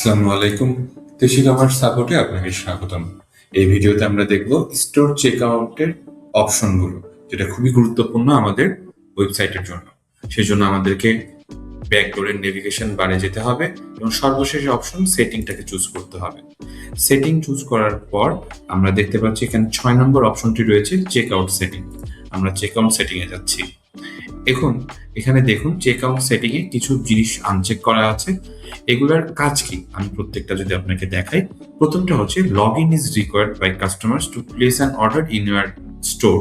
আসসালামু আলাইকুম। কৃষি কমার্স সাপোর্টে আপনাকে স্বাগতম। এই ভিডিওতে আমরা দেখব স্টোর চেকআউটের অপশনগুলো, যেটা খুবই গুরুত্বপূর্ণ আমাদের ওয়েবসাইটের জন্য। সেজন্য আমাদেরকে ব্যাক ডোরের নেভিগেশন বারে যেতে হবে এবং সর্বশেষ অপশন সেটিংটাকে চুজ করতে হবে। সেটিং চুজ করার পর আমরা দেখতে পাচ্ছি এখানে 6 নম্বর অপশনটি রয়েছে চেকআউট সেটিং। আমরা চেকআউট সেটিং এ যাচ্ছি। এখন এখানে দেখুন চেকআউট সেটিং এ কিছু জিনিস আনচেক করা আছে। এগুলার কাজ কি আমি প্রত্যেকটা যদি আপনাকে দেখাই। প্রথমটা হচ্ছে log in is required by customers to place an order in your store.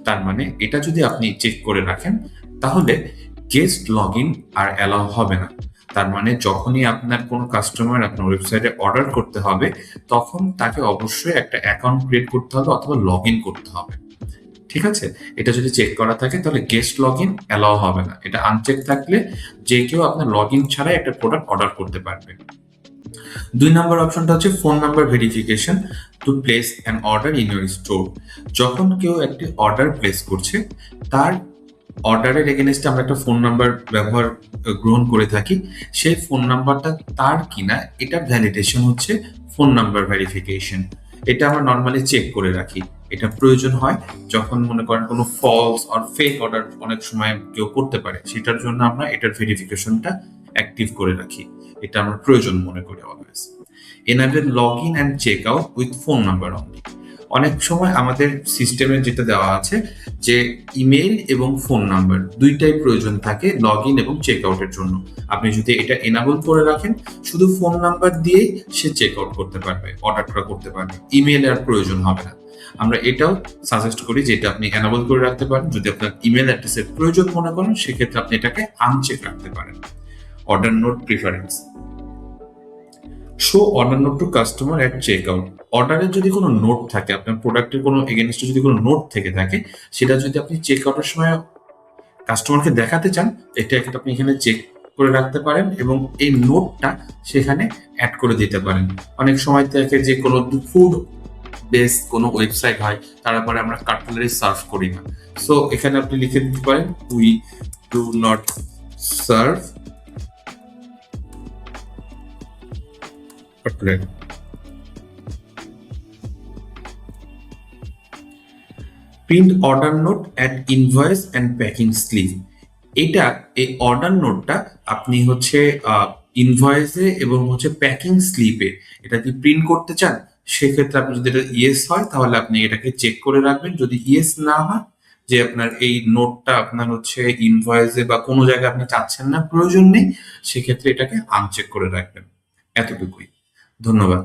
তার মানে এটা যদি আপনি চেক করে রাখেন তাহলে গেস্ট লগ ইন আর অ্যালাউ হবে না। তার মানে যখনই আপনার কোনো কাস্টমার আপনার ওয়েবসাইটে অর্ডার করতে হবে তখন তাকে অবশ্যই একটা অ্যাকাউন্ট ক্রিয়েট করতে হবে অথবা লগ ইন করতে হবে। ঠিক আছে, এটা যদি চেক করা থাকে তাহলে গেস্ট লগ ইন অ্যালাউ হবে না। এটা আনচেক থাকলে যে কেউ আপনার লগ ইন ছাড়াই একটা প্রোডাক্ট অর্ডার করতে পারবে। 2 নম্বর অপশনটা হচ্ছে phone number verification to place an order in your store. যখন কেউ একটি অর্ডার প্লেস করছে তার অর্ডারের এগেনস্টে আমরা একটা ফোন নাম্বার গ্রহণ করে থাকি। সেই ফোন নাম্বারটা তার কিনা এটা ভ্যালিডেশন হচ্ছে ফোন নাম্বার ভেরিফিকেশন। এটা আমরা নর্মালি চেক করে রাখি। এটা প্রয়োজন হয় যখন মনে করেন কোনো ফলস আর ফেক অর্ডার অনেক সময় কেউ করতে পারে, সেটার জন্য আমরা এটার ভেরিফিকেশনটা অ্যাক্টিভ করে রাখি। এটা আমরা প্রয়োজন মনে করি always. Enable log in and check out with phone number only. অনেক সময় আমাদের সিস্টেমে যেটা দেওয়া আছে যে ইমেল এবং ফোন নাম্বার দুইটাই প্রয়োজন থাকে লগ ইন এবং চেক আউটের জন্য। আপনি যদি এটা এনাবল করে রাখেন শুধু ফোন নাম্বার দিয়েই সে চেক আউট করতে পারবে, অর্ডারটা করতে পারবে, ইমেল আর প্রয়োজন হবে না। আমরা এটাও সাজেস্ট করি যে এটা আপনি এনাবল করে রাখতে পারেন। যদি আপনার ইমেল অ্যাড্রেসের প্রয়োজন মনে করেন সেক্ষেত্রে আপনি এটাকে আনচেক রাখতে পারেন। Order note preference show order note to customer at check out. অর্ডারের যদি কোনো নোট থাকে, আপনার প্রোডাক্টের কোনো এগেনস্টে যদি কোনো নোট থেকে থাকে, সেটা যদি আপনি চেক আউটের সময় কাস্টমারকে দেখাতে চান, এটা আপনি এখানে চেক করে রাখতে পারেন এবং এই নোটটা সেখানে অ্যাড করে দিতে পারেন। অনেক সময় থাকে যে কোনো ফুড বেস কোনো ওয়েবসাইট হয়, তারপরে আমরা কাটলারি সার্ভ করি না। সো এখানে আপনি লিখে দিতে পারেন we do not serve cutlery. Print order note at invoice and packing slip. এটা এই অর্ডার নোটটা আপনি হচ্ছে ইনভয়েসে এবং হচ্ছে প্যাকিং স্লিপে এটা যদি প্রিন্ট করতে চান সেক্ষেত্রে আপনি যদি এটা ইয়েস হয় তাহলে আপনি এটাকে চেক করে রাখবেন। যদি ইয়েস না হয় যে আপনার এই নোটটা আপনার হচ্ছে ইনভয়েসে বা কোনো জায়গায় আপনি চাচ্ছেন না, প্রয়োজন নেই, সেক্ষেত্রে এটাকে আনচেক করে রাখবেন। এতটুকুই। ধন্যবাদ।